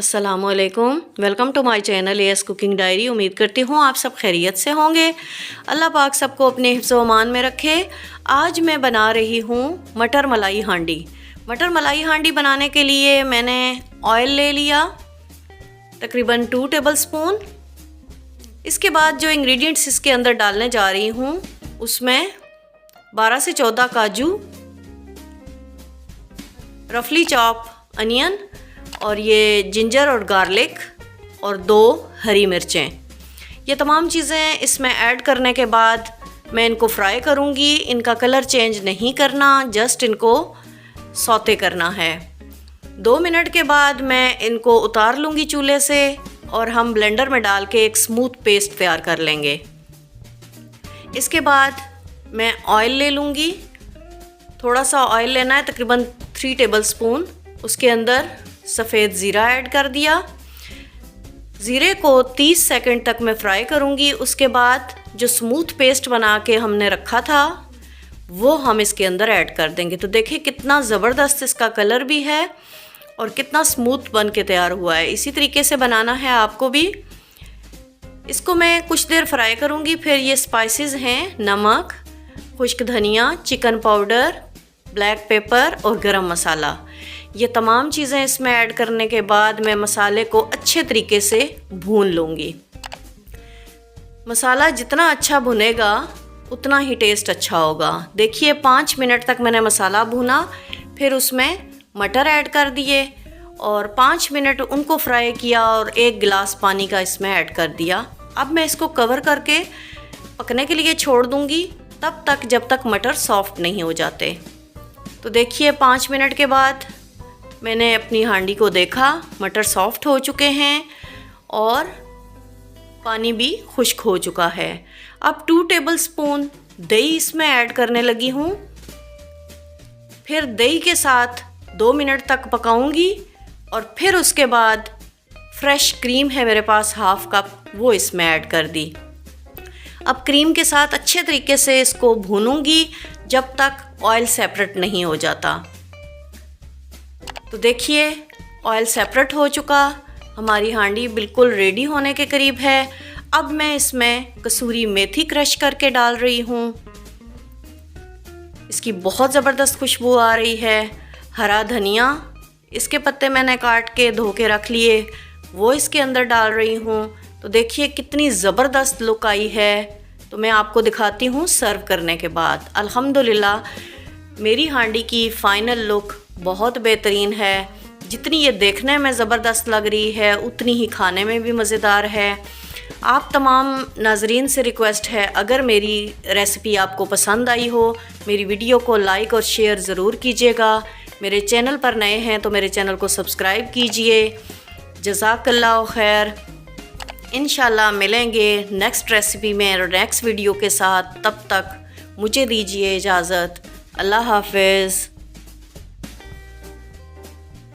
अस्सलामुअलैकुम, welcome to my channel AS cooking diary. उम्मीद करती हूँ आप सब खैरियत से होंगे। अल्लाह पाक सबको अपने हिफ्ज़ व अमान में रखे। आज मैं बना रही हूँ मटर मलाई हांडी। मटर मलाई हांडी बनाने के लिए मैंने ऑयल ले लिया तकरीबन 2 टेबलस्पून। इसके बाद जो इंग्रेडिएंट्स इसके अंदर डालने जा रही हूँ उसमें 12 से 14 काजू, रफली चॉप अनियन और ये जिंजर और गार्लिक और 2 हरी मिर्चें। ये तमाम चीज़ें इसमें ऐड करने के बाद मैं इनको फ्राई करूँगी। इनका कलर चेंज नहीं करना, जस्ट इनको सौते करना है। 2 मिनट के बाद मैं इनको उतार लूँगी चूल्हे से और हम ब्लेंडर में डाल के एक स्मूथ पेस्ट तैयार कर लेंगे। इसके बाद मैं ऑयल ले लूँगी। थोड़ा सा ऑयल लेना है, तकरीबन 3 टेबलस्पून। उसके अंदर सफ़ेद ज़ीरा ऐड कर दिया। ज़ीरे को 30 सेकंड तक मैं फ्राई करूँगी। उसके बाद जो स्मूथ पेस्ट बना के हमने रखा था वो हम इसके अंदर ऐड कर देंगे। तो देखिए कितना ज़बरदस्त इसका कलर भी है और कितना स्मूथ बन के तैयार हुआ है। इसी तरीके से बनाना है आपको भी। इसको मैं कुछ देर फ्राई करूँगी। फिर ये स्पाइसेस हैं नमक, खुश्क धनिया, चिकन पाउडर, ब्लैक पेपर और गरम मसाला। ये तमाम चीज़ें इसमें ऐड करने के बाद मैं मसाले को अच्छे तरीके से भून लूँगी। मसाला जितना अच्छा भुनेगा उतना ही टेस्ट अच्छा होगा। देखिए 5 मिनट तक मैंने मसाला भूना, फिर उसमें मटर ऐड कर दिए और 5 मिनट उनको फ्राई किया और 1 गिलास पानी का इसमें ऐड कर दिया। अब मैं इसको कवर करके पकने के लिए छोड़ दूँगी तब तक जब तक मटर सॉफ्ट नहीं हो जाते। तो देखिए 5 मिनट के बाद मैंने अपनी हांडी को देखा, मटर सॉफ्ट हो चुके हैं और पानी भी खुश्क हो चुका है। अब 2 टेबलस्पून दही इसमें ऐड करने लगी हूँ। फिर दही के साथ 2 मिनट तक पकाऊंगी और फिर उसके बाद फ्रेश क्रीम है मेरे पास ½ कप, वो इसमें ऐड कर दी। अब क्रीम के साथ अच्छे तरीके से इसको भूनूंगी जब तक ऑयल सेपरेट नहीं हो जाता। तो देखिए ऑयल सेपरेट हो चुका, हमारी हांडी बिल्कुल रेडी होने के करीब है। अब मैं इसमें कसूरी मेथी क्रश करके डाल रही हूँ। इसकी बहुत ज़बरदस्त खुशबू आ रही है। हरा धनिया, इसके पत्ते मैंने काट के धो के रख लिए, वो इसके अंदर डाल रही हूँ। तो देखिए कितनी ज़बरदस्त लुक आई है। तो मैं आपको दिखाती हूँ सर्व करने के बाद। अल्हम्दुलिल्लाह मेरी हांडी की फ़ाइनल लुक बहुत बेहतरीन है। जितनी ये देखने में ज़बरदस्त लग रही है उतनी ही खाने में भी मज़ेदार है। आप तमाम नाज़रीन से रिक्वेस्ट है, अगर मेरी रेसिपी आपको पसंद आई हो मेरी वीडियो को लाइक और शेयर ज़रूर कीजिएगा। मेरे चैनल पर नए हैं तो मेरे चैनल को सब्सक्राइब कीजिए। जज़ाकल्लाह खैर। इंशाल्लाह मिलेंगे नेक्स्ट रेसिपी में और नेक्स्ट वीडियो के साथ। तब तक मुझे दीजिए इजाज़त। अल्लाह हाफ़िज़।